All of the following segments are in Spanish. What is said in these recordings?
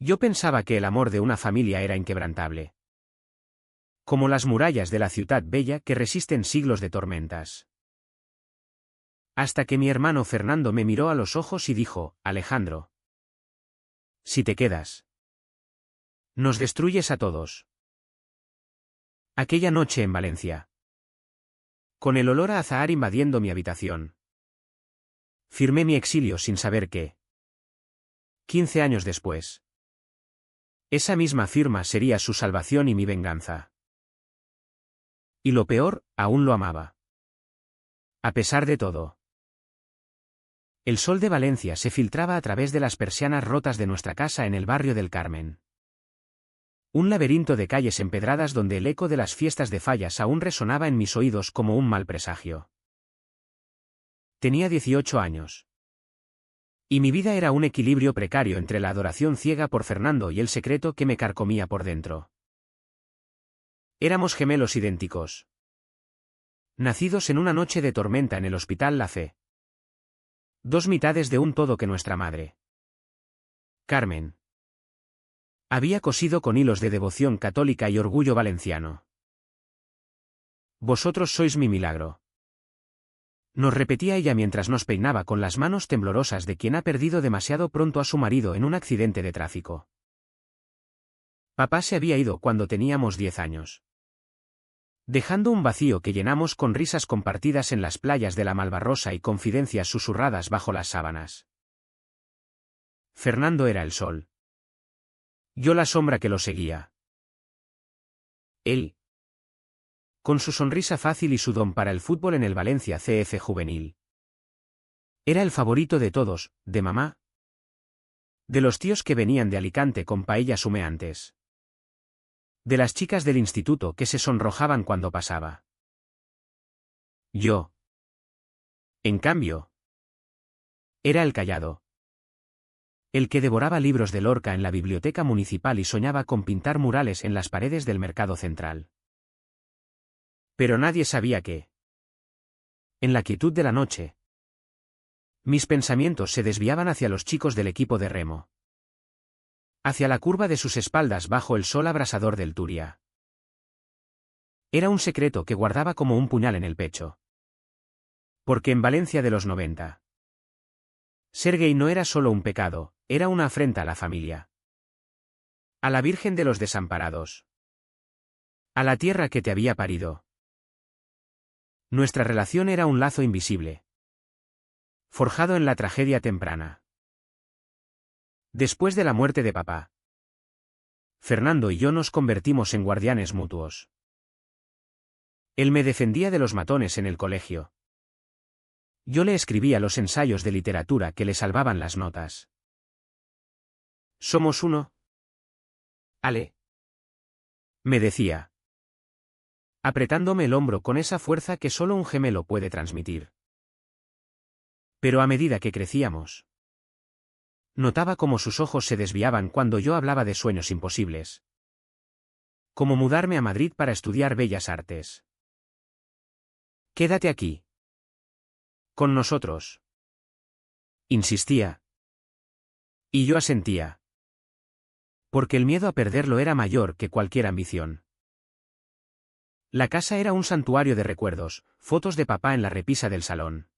Yo pensaba que el amor de una familia era inquebrantable. Como las murallas de la ciudad bella que resisten siglos de tormentas. Hasta que mi hermano Fernando me miró a los ojos y dijo: Alejandro, si te quedas, nos destruyes a todos. Aquella noche en Valencia, con el olor a azahar invadiendo mi habitación, firmé mi exilio sin saber que, 15 años después, esa misma firma sería su salvación y mi venganza. Y lo peor, aún lo amaba. A pesar de todo. El sol de Valencia se filtraba a través de las persianas rotas de nuestra casa en el barrio del Carmen. Un laberinto de calles empedradas donde el eco de las fiestas de Fallas aún resonaba en mis oídos como un mal presagio. Tenía 18 años. Y mi vida era un equilibrio precario entre la adoración ciega por Fernando y el secreto que me carcomía por dentro. Éramos gemelos idénticos. Nacidos en una noche de tormenta en el Hospital La Fe. Dos mitades de un todo que nuestra madre, Carmen, había cosido con hilos de devoción católica y orgullo valenciano. Vosotros sois mi milagro. Nos repetía ella mientras nos peinaba con las manos temblorosas de quien ha perdido demasiado pronto a su marido en un accidente de tráfico. Papá se había ido cuando teníamos 10 años. Dejando un vacío que llenamos con risas compartidas en las playas de la Malvarrosa y confidencias susurradas bajo las sábanas. Fernando era el sol. Yo la sombra que lo seguía. Él, con su sonrisa fácil y su don para el fútbol en el Valencia CF juvenil. Era el favorito de todos, de mamá. De los tíos que venían de Alicante con paellas humeantes. De las chicas del instituto que se sonrojaban cuando pasaba. Yo, en cambio, era el callado. El que devoraba libros de Lorca en la biblioteca municipal y soñaba con pintar murales en las paredes del mercado central. Pero nadie sabía que, en la quietud de la noche, mis pensamientos se desviaban hacia los chicos del equipo de remo. Hacia la curva de sus espaldas bajo el sol abrasador del Turia. Era un secreto que guardaba como un puñal en el pecho. Porque en Valencia de los 90, ser gay no era solo un pecado, era una afrenta a la familia. A la Virgen de los Desamparados. A la tierra que te había parido. Nuestra relación era un lazo invisible. Forjado en la tragedia temprana. Después de la muerte de papá, Fernando y yo nos convertimos en guardianes mutuos. Él me defendía de los matones en el colegio. Yo le escribía los ensayos de literatura que le salvaban las notas. Somos uno, Ale, me decía, apretándome el hombro con esa fuerza que solo un gemelo puede transmitir. Pero a medida que crecíamos, notaba cómo sus ojos se desviaban cuando yo hablaba de sueños imposibles. Como mudarme a Madrid para estudiar Bellas Artes. Quédate aquí. Con nosotros. Insistía. Y yo asentía. Porque el miedo a perderlo era mayor que cualquier ambición. La casa era un santuario de recuerdos, fotos de papá en la repisa del salón.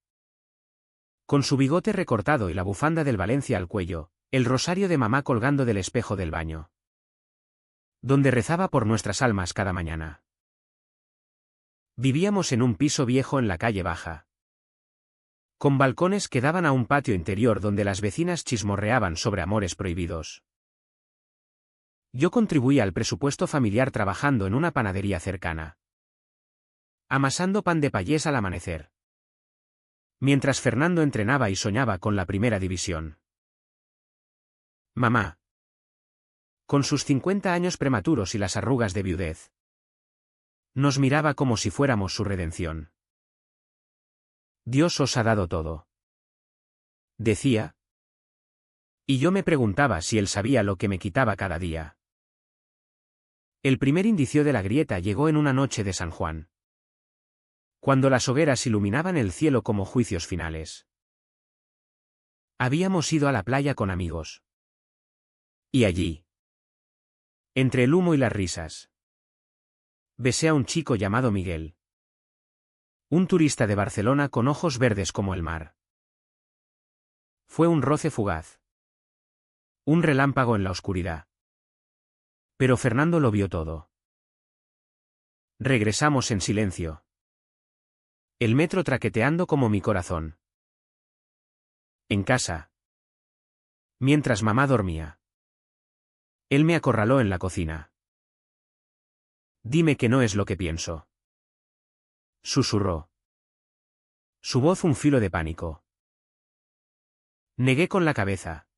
Con su bigote recortado y la bufanda del Valencia al cuello, el rosario de mamá colgando del espejo del baño. Donde rezaba por nuestras almas cada mañana. Vivíamos en un piso viejo en la calle Baja. Con balcones que daban a un patio interior donde las vecinas chismorreaban sobre amores prohibidos. Yo contribuía al presupuesto familiar trabajando en una panadería cercana. Amasando pan de payés al amanecer. Mientras Fernando entrenaba y soñaba con la primera división. Mamá, con sus 50 años prematuros y las arrugas de viudez, nos miraba como si fuéramos su redención. Dios os ha dado todo, decía. Y yo me preguntaba si él sabía lo que me quitaba cada día. El primer indicio de la grieta llegó en una noche de San Juan. Cuando las hogueras iluminaban el cielo como juicios finales. Habíamos ido a la playa con amigos. Y allí, entre el humo y las risas, besé a un chico llamado Miguel. Un turista de Barcelona con ojos verdes como el mar. Fue un roce fugaz. Un relámpago en la oscuridad. Pero Fernando lo vio todo. Regresamos en silencio. El metro traqueteando como mi corazón. En casa. Mientras mamá dormía. Él me acorraló en la cocina. Dime que no es lo que pienso. Susurró. Su voz un filo de pánico. Negué con la cabeza.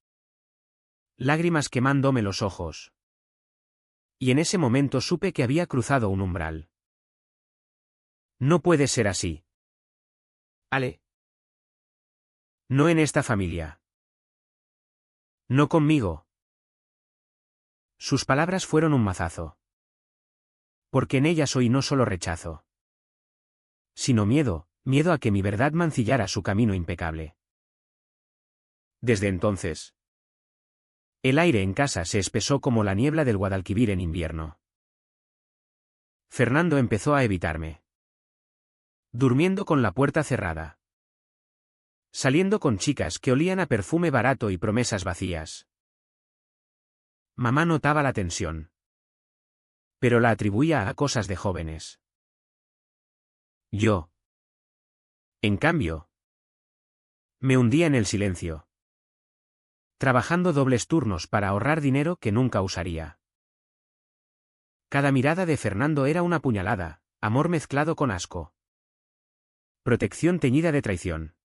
Lágrimas quemándome los ojos. Y en ese momento supe que había cruzado un umbral. No puede ser así. Ale. No en esta familia. No conmigo. Sus palabras fueron un mazazo. Porque en ellas hoy no solo rechazo, sino miedo, miedo a que mi verdad mancillara su camino impecable. Desde entonces, el aire en casa se espesó como la niebla del Guadalquivir en invierno. Fernando empezó a evitarme. Durmiendo con la puerta cerrada. Saliendo con chicas que olían a perfume barato y promesas vacías. Mamá notaba la tensión. Pero la atribuía a cosas de jóvenes. Yo, en cambio, me hundía en el silencio. Trabajando dobles turnos para ahorrar dinero que nunca usaría. Cada mirada de Fernando era una puñalada, amor mezclado con asco. Protección teñida de traición.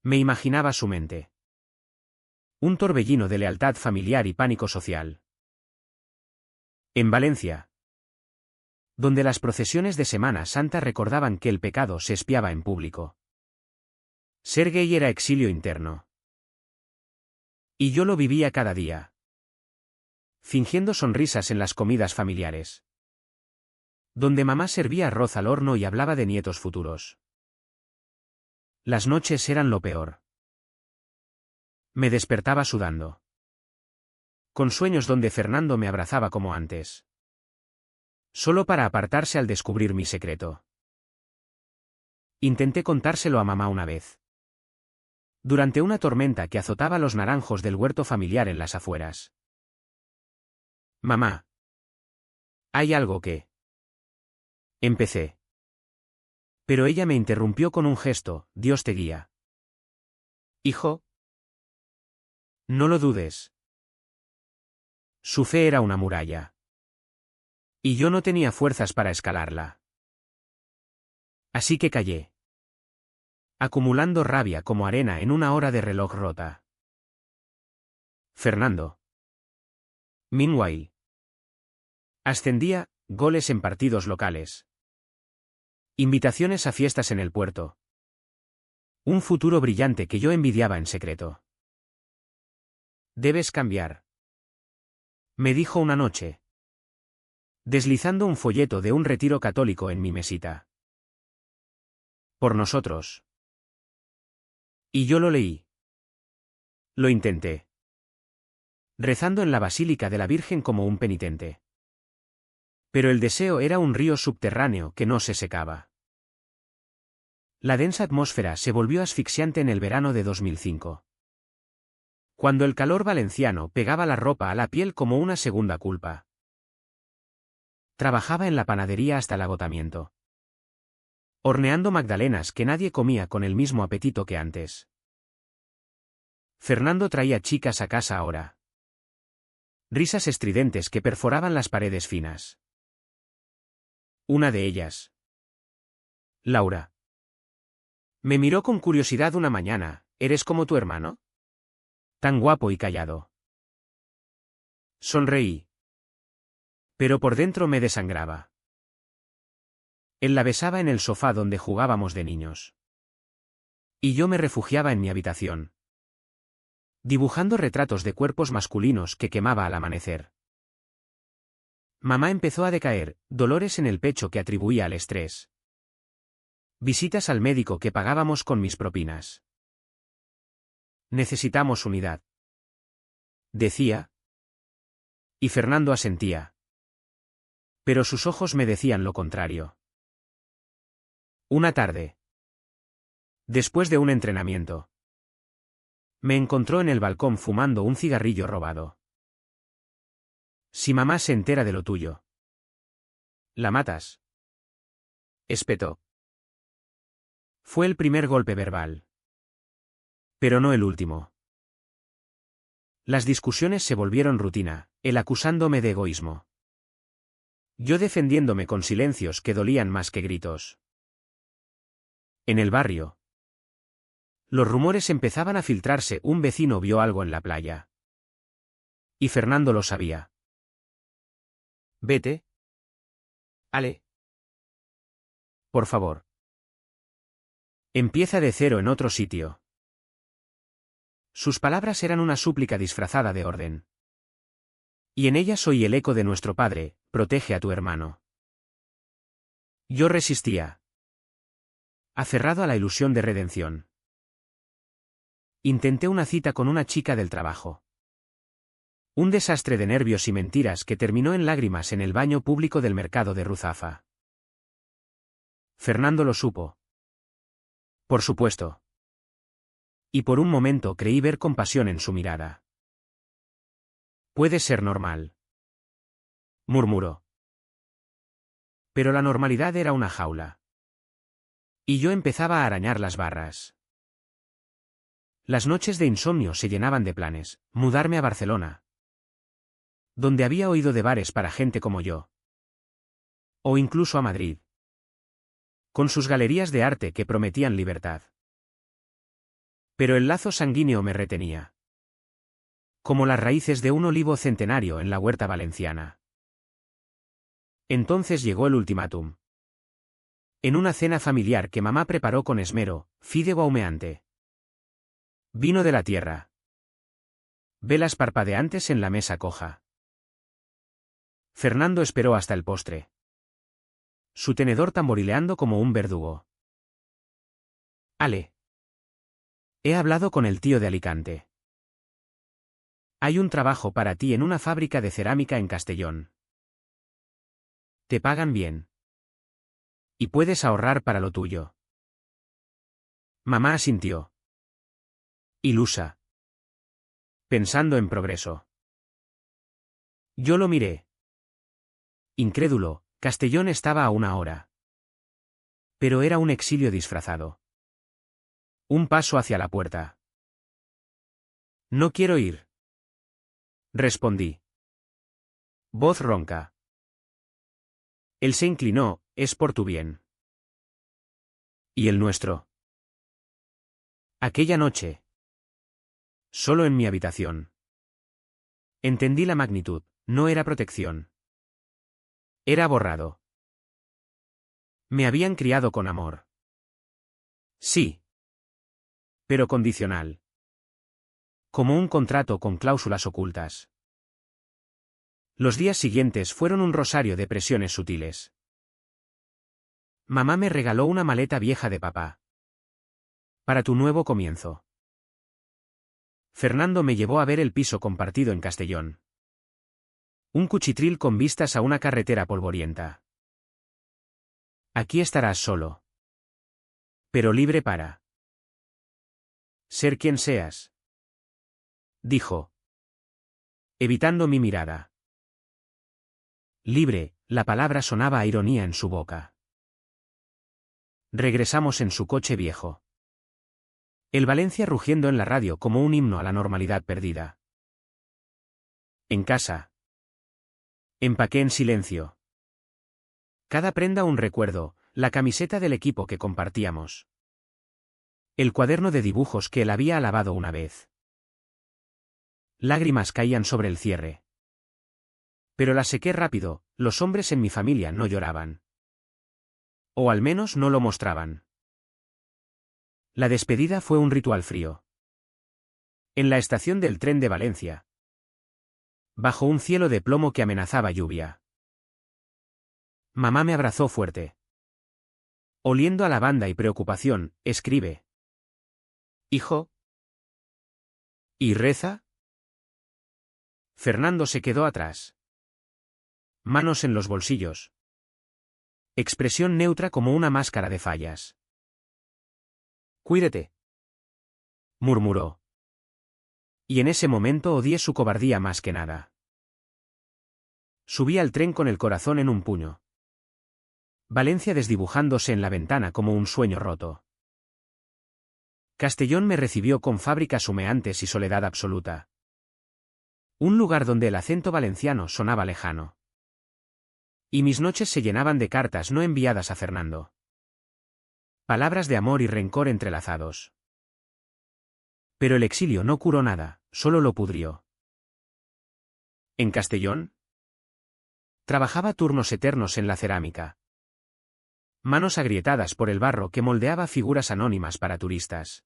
Me imaginaba su mente. Un torbellino de lealtad familiar y pánico social. En Valencia, donde las procesiones de Semana Santa recordaban que el pecado se espiaba en público. Ser gay era exilio interno. Y yo lo vivía cada día. Fingiendo sonrisas en las comidas familiares. Donde mamá servía arroz al horno y hablaba de nietos futuros. Las noches eran lo peor. Me despertaba sudando. Con sueños donde Fernando me abrazaba como antes. Solo para apartarse al descubrir mi secreto. Intenté contárselo a mamá una vez. Durante una tormenta que azotaba los naranjos del huerto familiar en las afueras. Mamá. Hay algo que... Empecé. Pero ella me interrumpió con un gesto, Dios te guía. Hijo. No lo dudes. Su fe era una muralla. Y yo no tenía fuerzas para escalarla. Así que callé. Acumulando rabia como arena en una hora de reloj rota. Fernando. Meanwhile. Ascendía, goles en partidos locales. Invitaciones a fiestas en el puerto. Un futuro brillante que yo envidiaba en secreto. Debes cambiar. Me dijo una noche. Deslizando un folleto de un retiro católico en mi mesita. Por nosotros. Y yo lo leí. Lo intenté. Rezando en la Basílica de la Virgen como un penitente. Pero el deseo era un río subterráneo que no se secaba. La densa atmósfera se volvió asfixiante en el verano de 2005. Cuando el calor valenciano pegaba la ropa a la piel como una segunda culpa. Trabajaba en la panadería hasta el agotamiento. Horneando magdalenas que nadie comía con el mismo apetito que antes. Fernando traía chicas a casa ahora. Risas estridentes que perforaban las paredes finas. Una de ellas. Laura. Me miró con curiosidad una mañana, ¿eres como tu hermano? Tan guapo y callado. Sonreí. Pero por dentro me desangraba. Él la besaba en el sofá donde jugábamos de niños. Y yo me refugiaba en mi habitación. Dibujando retratos de cuerpos masculinos que quemaba al amanecer. Mamá empezó a decaer, dolores en el pecho que atribuía al estrés. Visitas al médico que pagábamos con mis propinas. Necesitamos unidad. decía. Y Fernando asentía. Pero sus ojos me decían lo contrario. Una tarde. Después de un entrenamiento. Me encontró en el balcón fumando un cigarrillo robado. Si mamá se entera de lo tuyo. La matas. Espetó. Fue el primer golpe verbal. Pero no el último. Las discusiones se volvieron rutina, él acusándome de egoísmo. Yo defendiéndome con silencios que dolían más que gritos. En el barrio. Los rumores empezaban a filtrarse, un vecino vio algo en la playa. Y Fernando lo sabía. Vete. Ale. Por favor. Empieza de cero en otro sitio. Sus palabras eran una súplica disfrazada de orden. Y en ellas soy el eco de nuestro padre, protege a tu hermano. Yo resistía. Aferrado a la ilusión de redención. Intenté una cita con una chica del trabajo. Un desastre de nervios y mentiras que terminó en lágrimas en el baño público del mercado de Ruzafa. Fernando lo supo. Por supuesto. Y por un momento creí ver compasión en su mirada. Puede ser normal. Murmuró. Pero la normalidad era una jaula. Y yo empezaba a arañar las barras. Las noches de insomnio se llenaban de planes, mudarme a Barcelona. Donde había oído de bares para gente como yo. O incluso a Madrid. Con sus galerías de arte que prometían libertad. Pero el lazo sanguíneo me retenía. Como las raíces de un olivo centenario en la huerta valenciana. Entonces llegó el ultimátum. En una cena familiar que mamá preparó con esmero, fideo humeante. Vino de la tierra. Velas parpadeantes en la mesa coja. Fernando esperó hasta el postre. Su tenedor tamborileando como un verdugo. Ale. He hablado con el tío de Alicante. Hay un trabajo para ti en una fábrica de cerámica en Castellón. Te pagan bien. Y puedes ahorrar para lo tuyo. Mamá asintió. Ilusa. Pensando en progreso. Yo lo miré. Incrédulo, Castellón estaba a una hora. Pero era un exilio disfrazado. Un paso hacia la puerta. No quiero ir. Respondí. Voz ronca. Él se inclinó, es por tu bien. ¿Y el nuestro? Aquella noche. Solo en mi habitación. Entendí la magnitud, no era protección. Era borrado. Me habían criado con amor. Sí. Pero condicional. Como un contrato con cláusulas ocultas. Los días siguientes fueron un rosario de presiones sutiles. Mamá me regaló una maleta vieja de papá. Para tu nuevo comienzo. Fernando me llevó a ver el piso compartido en Castellón. Un cuchitril con vistas a una carretera polvorienta. Aquí estarás solo. Pero libre para ser quien seas. Dijo. Evitando mi mirada. Libre, la palabra sonaba a ironía en su boca. Regresamos en su coche viejo. El Valencia rugiendo en la radio como un himno a la normalidad perdida. En casa. Empaqué en silencio. Cada prenda un recuerdo, la camiseta del equipo que compartíamos. El cuaderno de dibujos que él había alabado una vez. Lágrimas caían sobre el cierre. Pero la sequé rápido, los hombres en mi familia no lloraban. O al menos no lo mostraban. La despedida fue un ritual frío. En la estación del tren de Valencia. Bajo un cielo de plomo que amenazaba lluvia. Mamá me abrazó fuerte. Oliendo a lavanda y preocupación, escribe. Hijo. ¿Y reza? Fernando se quedó atrás. Manos en los bolsillos. Expresión neutra como una máscara de fallas. Cuídate, murmuró. Y en ese momento odié su cobardía más que nada. Subí al tren con el corazón en un puño. Valencia desdibujándose en la ventana como un sueño roto. Castellón me recibió con fábricas humeantes y soledad absoluta. Un lugar donde el acento valenciano sonaba lejano. Y mis noches se llenaban de cartas no enviadas a Fernando. Palabras de amor y rencor entrelazados. Pero el exilio no curó nada, solo lo pudrió. ¿En Castellón? Trabajaba turnos eternos en la cerámica. Manos agrietadas por el barro que moldeaba figuras anónimas para turistas.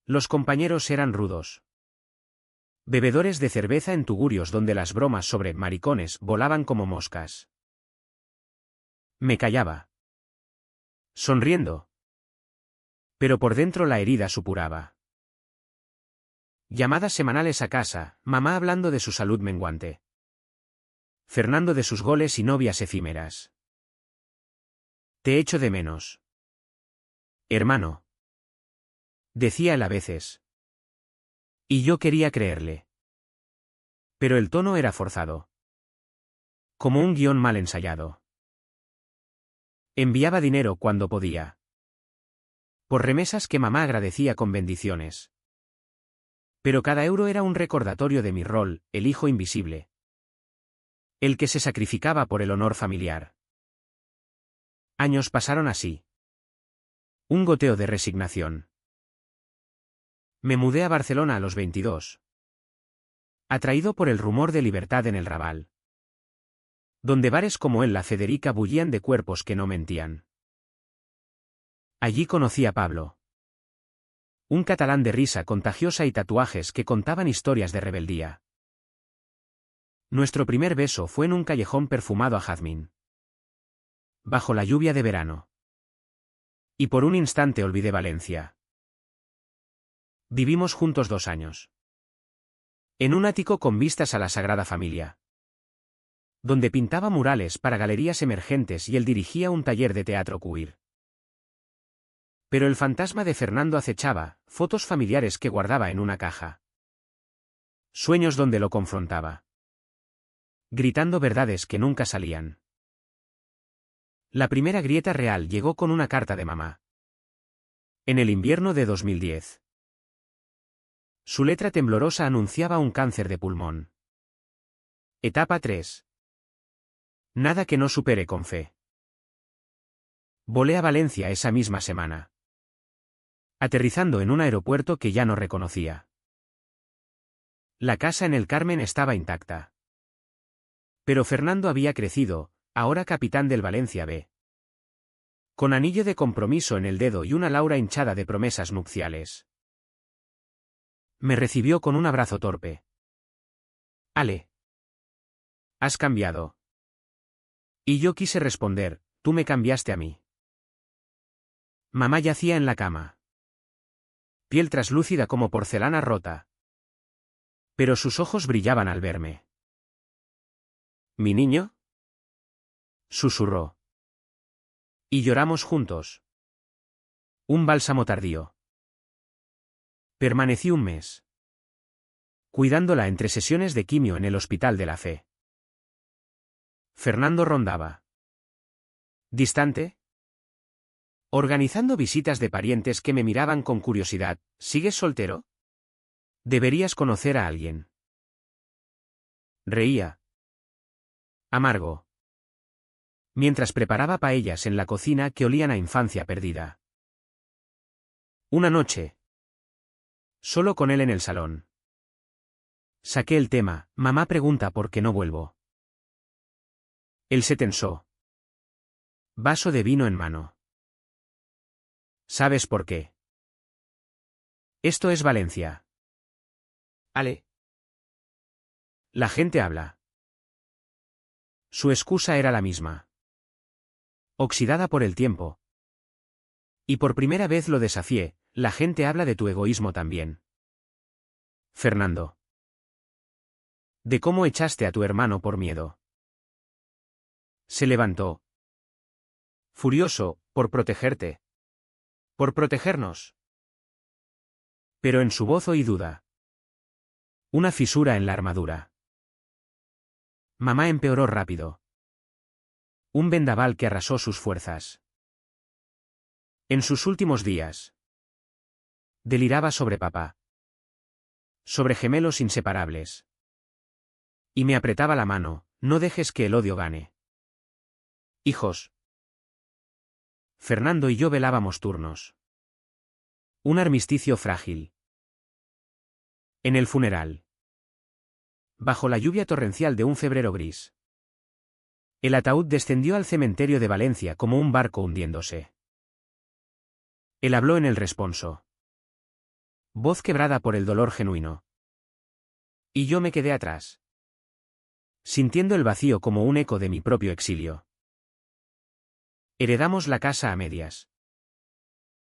Los compañeros eran rudos. Bebedores de cerveza en tugurios donde las bromas sobre maricones volaban como moscas. Me callaba. Sonriendo. Pero por dentro la herida supuraba. Llamadas semanales a casa, mamá hablando de su salud menguante. Fernando de sus goles y novias efímeras. Te echo de menos. Hermano. Decía él a veces. Y yo quería creerle. Pero el tono era forzado. Como un guión mal ensayado. Enviaba dinero cuando podía. Por remesas que mamá agradecía con bendiciones. Pero cada euro era un recordatorio de mi rol, el hijo invisible. El que se sacrificaba por el honor familiar. Años pasaron así. Un goteo de resignación. Me mudé a Barcelona a los 22. Atraído por el rumor de libertad en el Raval. Donde bares como el La Federica bullían de cuerpos que no mentían. Allí conocí a Pablo. Un catalán de risa contagiosa y tatuajes que contaban historias de rebeldía. Nuestro primer beso fue en un callejón perfumado a jazmín. Bajo la lluvia de verano. Y por un instante olvidé Valencia. Vivimos juntos 2 años. En un ático con vistas a la Sagrada Familia. Donde pintaba murales para galerías emergentes y él dirigía un taller de teatro queer. Pero el fantasma de Fernando acechaba, fotos familiares que guardaba en una caja. Sueños donde lo confrontaba. Gritando verdades que nunca salían. La primera grieta real llegó con una carta de mamá. En el invierno de 2010. Su letra temblorosa anunciaba un cáncer de pulmón. Etapa 3. Nada que no supere con fe. Volé a Valencia esa misma semana. Aterrizando en un aeropuerto que ya no reconocía. La casa en el Carmen estaba intacta. Pero Fernando había crecido, ahora capitán del Valencia B. Con anillo de compromiso en el dedo y una Laura hinchada de promesas nupciales. Me recibió con un abrazo torpe. Ale. Has cambiado. Y yo quise responder, tú me cambiaste a mí. Mamá yacía en la cama. Piel traslúcida como porcelana rota. Pero sus ojos brillaban al verme. ¿Mi niño? Susurró. Y lloramos juntos. Un bálsamo tardío. Permanecí un mes. Cuidándola entre sesiones de quimio en el Hospital de la Fe. Fernando rondaba. ¿Distante? Organizando visitas de parientes que me miraban con curiosidad. ¿Sigues soltero? Deberías conocer a alguien. Reía. Amargo. Mientras preparaba paellas en la cocina que olían a infancia perdida. Una noche. Solo con él en el salón. Saqué el tema, mamá pregunta por qué no vuelvo. Él se tensó. Vaso de vino en mano. ¿Sabes por qué? Esto es Valencia. Ale. La gente habla. Su excusa era la misma. Oxidada por el tiempo. Y por primera vez lo desafié, la gente habla de tu egoísmo también. Fernando. De cómo echaste a tu hermano por miedo. Se levantó. Furioso, por protegerte. Por protegernos. Pero en su voz oí duda. Una fisura en la armadura. Mamá empeoró rápido. Un vendaval que arrasó sus fuerzas. En sus últimos días. Deliraba sobre papá. Sobre gemelos inseparables. Y me apretaba la mano, no dejes que el odio gane. Hijos. Fernando y yo velábamos turnos. Un armisticio frágil. En el funeral. Bajo la lluvia torrencial de un febrero gris. El ataúd descendió al cementerio de Valencia como un barco hundiéndose. Él habló en el responso. Voz quebrada por el dolor genuino. Y yo me quedé atrás. Sintiendo el vacío como un eco de mi propio exilio. Heredamos la casa a medias.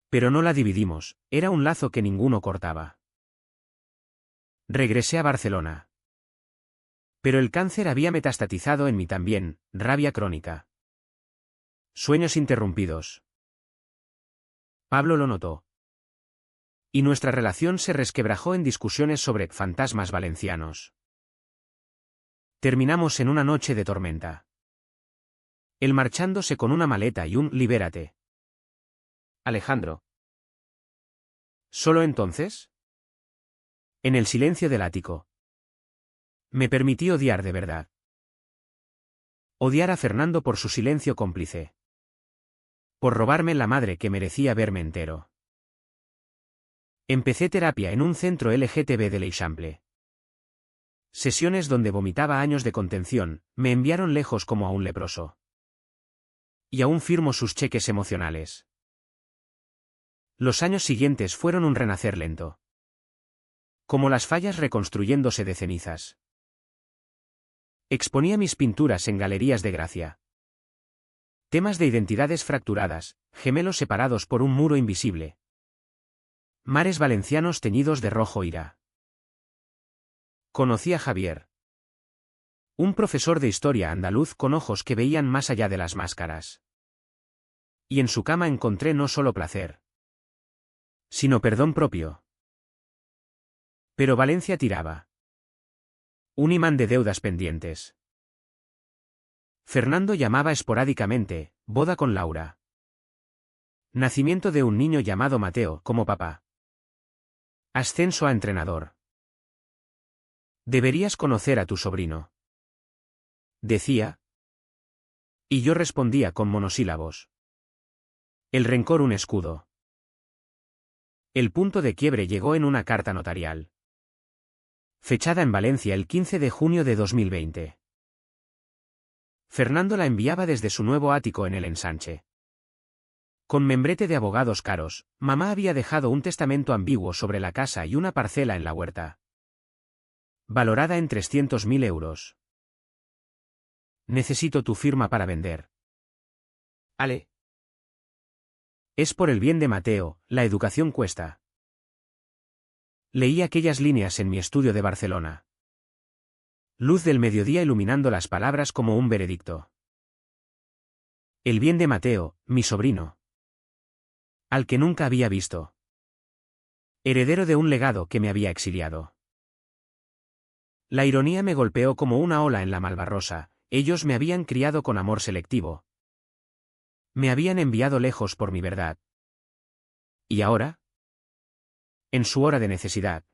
Pero no la dividimos, era un lazo que ninguno cortaba. Regresé a Barcelona. Pero el cáncer había metastatizado en mí también, rabia crónica. Sueños interrumpidos. Pablo lo notó. Y nuestra relación se resquebrajó en discusiones sobre fantasmas valencianos. Terminamos en una noche de tormenta. Él marchándose con una maleta y un «libérate». Alejandro. ¿Solo entonces? En el silencio del ático. Me permití odiar de verdad. Odiar a Fernando por su silencio cómplice. Por robarme la madre que merecía verme entero. Empecé terapia en un centro LGTB de l'Eixample. Sesiones donde vomitaba años de contención, me enviaron lejos como a un leproso. Y aún firmo sus cheques emocionales. Los años siguientes fueron un renacer lento. Como las fallas reconstruyéndose de cenizas. Exponía mis pinturas en galerías de Gracia. Temas de identidades fracturadas, gemelos separados por un muro invisible. Mares valencianos teñidos de rojo ira. Conocí a Javier. Un profesor de historia andaluz con ojos que veían más allá de las máscaras. Y en su cama encontré no solo placer, sino perdón propio. Pero Valencia tiraba. Un imán de deudas pendientes. Fernando llamaba esporádicamente, boda con Laura. Nacimiento de un niño llamado Mateo, como papá. Ascenso a entrenador. Deberías conocer a tu sobrino. Decía. Y yo respondía con monosílabos. El rencor un escudo. El punto de quiebre llegó en una carta notarial. Fechada en Valencia el 15 de junio de 2020. Fernando la enviaba desde su nuevo ático en el ensanche. Con membrete de abogados caros, mamá había dejado un testamento ambiguo sobre la casa y una parcela en la huerta. Valorada en 300.000 euros. Necesito tu firma para vender. Ale. Es por el bien de Mateo, la educación cuesta. Leí aquellas líneas en mi estudio de Barcelona. Luz del mediodía iluminando las palabras como un veredicto. El bien de Mateo, mi sobrino. Al que nunca había visto. Heredero de un legado que me había exiliado. La ironía me golpeó como una ola en la Malvarrosa, ellos me habían criado con amor selectivo. Me habían enviado lejos por mi verdad. ¿Y ahora? En su hora de necesidad.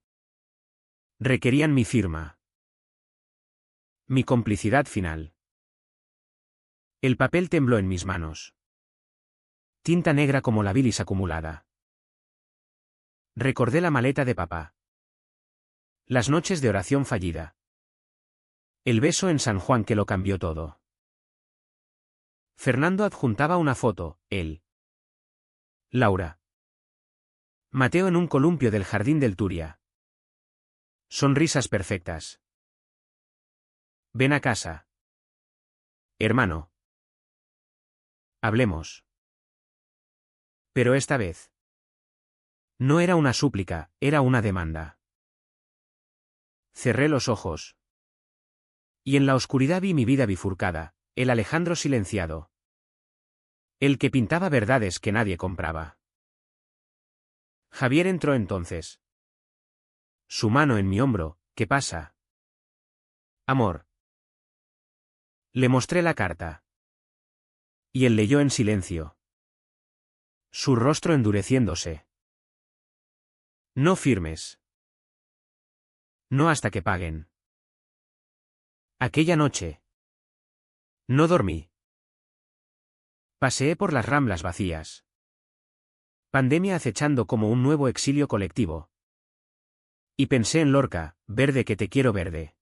Requerían mi firma. Mi complicidad final. El papel tembló en mis manos. Tinta negra como la bilis acumulada. Recordé la maleta de papá. Las noches de oración fallida. El beso en San Juan que lo cambió todo. Fernando adjuntaba una foto, él. Laura. Mateo en un columpio del jardín del Turia. Sonrisas perfectas. Ven a casa. Hermano. Hablemos. Pero esta vez. No era una súplica, era una demanda. Cerré los ojos. Y en la oscuridad vi mi vida bifurcada, el Alejandro silenciado. El que pintaba verdades que nadie compraba. Javier entró entonces. Su mano en mi hombro, ¿qué pasa? Amor. Le mostré la carta. Y él leyó en silencio. Su rostro endureciéndose. No firmes. No hasta que paguen. Aquella noche. No dormí. Paseé por las Ramblas vacías. Pandemia acechando como un nuevo exilio colectivo. Y pensé en Lorca, verde que te quiero verde.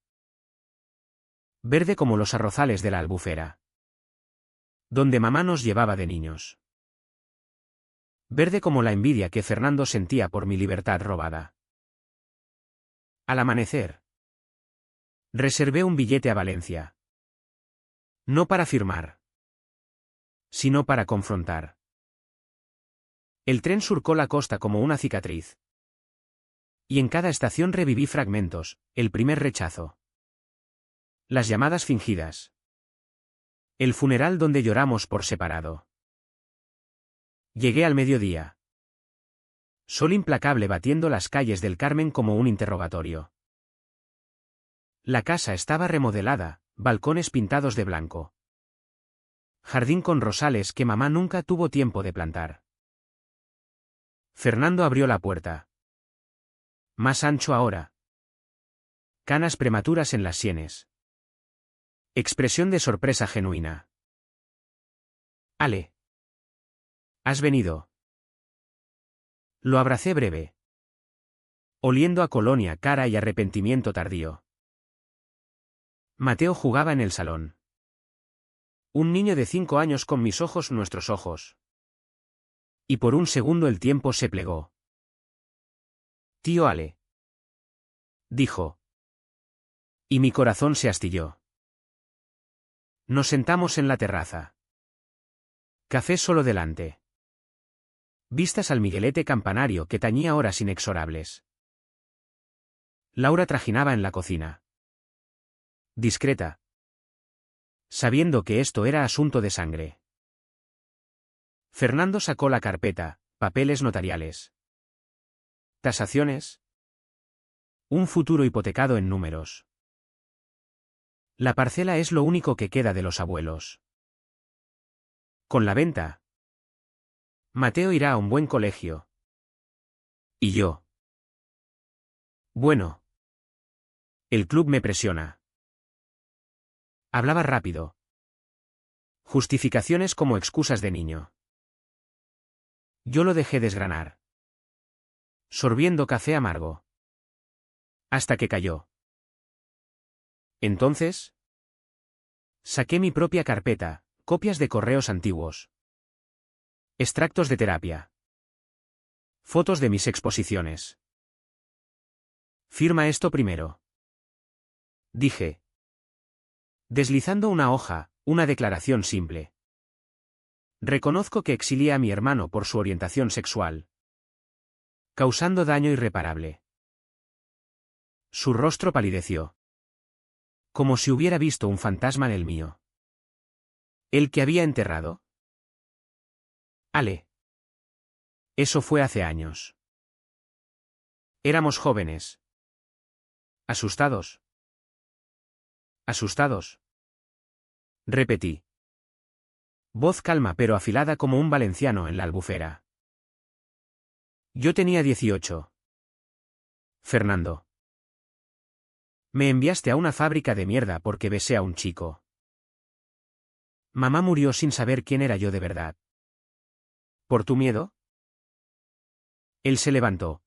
Verde como los arrozales de la Albufera. Donde mamá nos llevaba de niños. Verde como la envidia que Fernando sentía por mi libertad robada. Al amanecer. Reservé un billete a Valencia. No para firmar. Sino para confrontar. El tren surcó la costa como una cicatriz. Y en cada estación reviví fragmentos, el primer rechazo. Las llamadas fingidas. El funeral donde lloramos por separado. Llegué al mediodía. Sol implacable batiendo las calles del Carmen como un interrogatorio. La casa estaba remodelada, balcones pintados de blanco. Jardín con rosales que mamá nunca tuvo tiempo de plantar. Fernando abrió la puerta. Más ancho ahora. Canas prematuras en las sienes. Expresión de sorpresa genuina. Ale. ¿Has venido? Lo abracé breve. Oliendo a colonia cara y arrepentimiento tardío. Mateo jugaba en el salón. Un niño de 5 años con mis ojos, nuestros ojos. Y por un segundo el tiempo se plegó. Tío Ale. Dijo. Y mi corazón se astilló. Nos sentamos en la terraza. Café solo delante. Vistas al Miguelete campanario que tañía horas inexorables. Laura trajinaba en la cocina. Discreta. Sabiendo que esto era asunto de sangre. Fernando sacó la carpeta, papeles notariales. Tasaciones. Un futuro hipotecado en números. La parcela es lo único que queda de los abuelos. Con la venta. Mateo irá a un buen colegio. ¿Y yo? Bueno. El club me presiona. Hablaba rápido. Justificaciones como excusas de niño. Yo lo dejé desgranar. Sorbiendo café amargo. Hasta que cayó. Entonces. Saqué mi propia carpeta, copias de correos antiguos. Extractos de terapia. Fotos de mis exposiciones. Firma esto primero. Dije. Deslizando una hoja, una declaración simple. Reconozco que exilié a mi hermano por su orientación sexual. Causando daño irreparable. Su rostro palideció. Como si hubiera visto un fantasma en el mío. ¿El que había enterrado? Ale. Eso fue hace años. Éramos jóvenes. Asustados. Asustados. Repetí. Voz calma pero afilada como un valenciano en la Albufera. Yo tenía 18. Fernando. Me enviaste a una fábrica de mierda porque besé a un chico. Mamá murió sin saber quién era yo de verdad. ¿Por tu miedo? Él se levantó.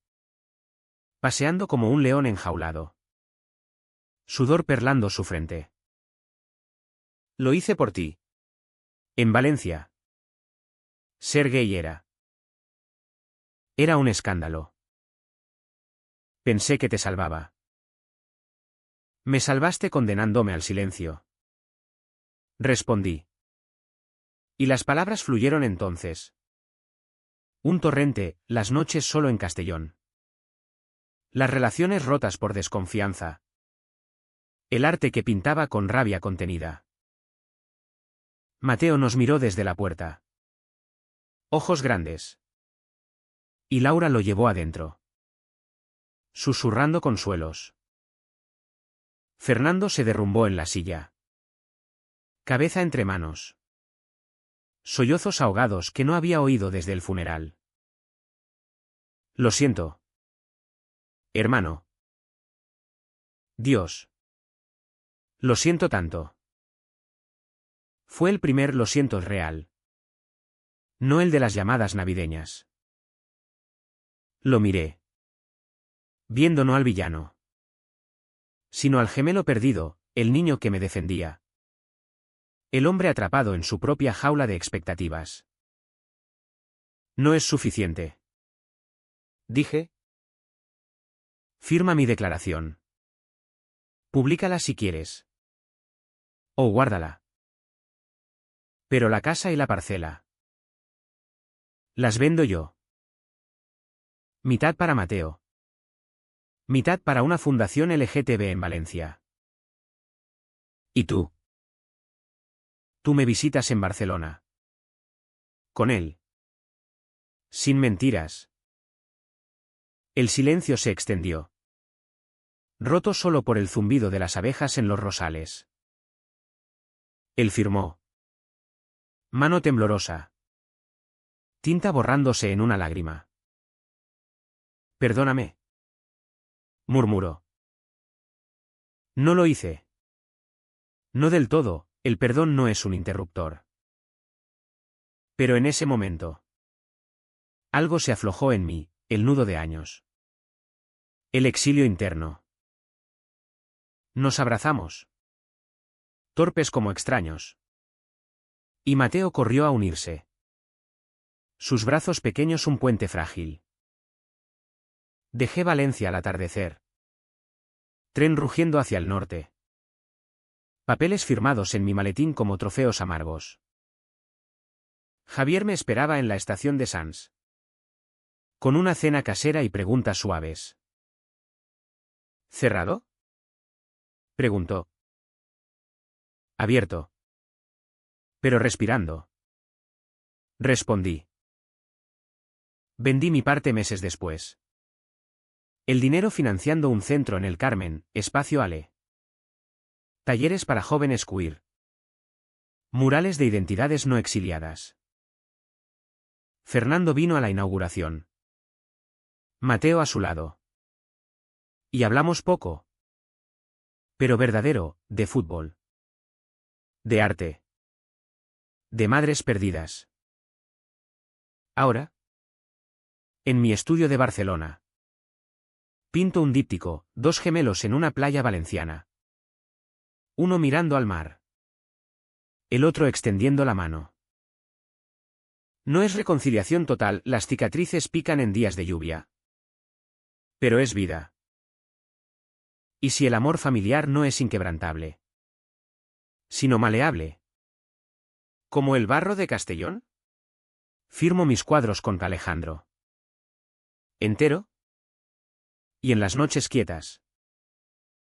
Paseando como un león enjaulado. Sudor perlando su frente. Lo hice por ti. En Valencia. Ser gay era. Era un escándalo. Pensé que te salvaba. Me salvaste condenándome al silencio. Respondí. Y las palabras fluyeron entonces. Un torrente, las noches solo en Castellón. Las relaciones rotas por desconfianza. El arte que pintaba con rabia contenida. Mateo nos miró desde la puerta. Ojos grandes. Y Laura lo llevó adentro. Susurrando consuelos. Fernando se derrumbó en la silla. Cabeza entre manos. Sollozos ahogados que no había oído desde el funeral. Lo siento. Hermano. Dios. Lo siento tanto. Fue el primer lo siento real. No el de las llamadas navideñas. Lo miré. Viendo no al villano, sino al gemelo perdido, el niño que me defendía. El hombre atrapado en su propia jaula de expectativas. No es suficiente. Dije. Firma mi declaración. Públicala si quieres. O guárdala. Pero la casa y la parcela. Las vendo yo. Mitad para Mateo. Mitad para una fundación LGTB en Valencia. ¿Y tú? Tú me visitas en Barcelona. Con él. Sin mentiras. El silencio se extendió. Roto solo por el zumbido de las abejas en los rosales. Él firmó. Mano temblorosa. Tinta borrándose en una lágrima. Perdóname. Murmuró. No lo hice. No del todo, el perdón no es un interruptor. Pero en ese momento. Algo se aflojó en mí, el nudo de años. El exilio interno. Nos abrazamos. Torpes como extraños. Y Mateo corrió a unirse. Sus brazos pequeños un puente frágil. Dejé Valencia al atardecer. Tren rugiendo hacia el norte. Papeles firmados en mi maletín como trofeos amargos. Javier me esperaba en la estación de Sants. Con una cena casera y preguntas suaves. ¿Cerrado? Preguntó. Abierto. Pero respirando. Respondí. Vendí mi parte meses después. El dinero financiando un centro en el Carmen, Espacio Ale. Talleres para jóvenes queer. Murales de identidades no exiliadas. Fernando vino a la inauguración. Mateo a su lado. Y hablamos poco. Pero verdadero, de fútbol. De arte. De madres perdidas. Ahora. En mi estudio de Barcelona. Pinto un díptico, dos gemelos en una playa valenciana. Uno mirando al mar. El otro extendiendo la mano. No es reconciliación total, las cicatrices pican en días de lluvia. Pero es vida. ¿Y si el amor familiar no es inquebrantable? Sino maleable. ¿Como el barro de Castellón? Firmo mis cuadros contra Alejandro. ¿Entero? Y en las noches quietas.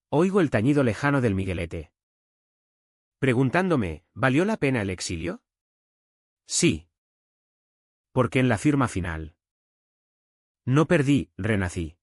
Oigo el tañido lejano del Miguelete. Preguntándome, ¿valió la pena el exilio? Sí. Porque en la firma final. No perdí, renací.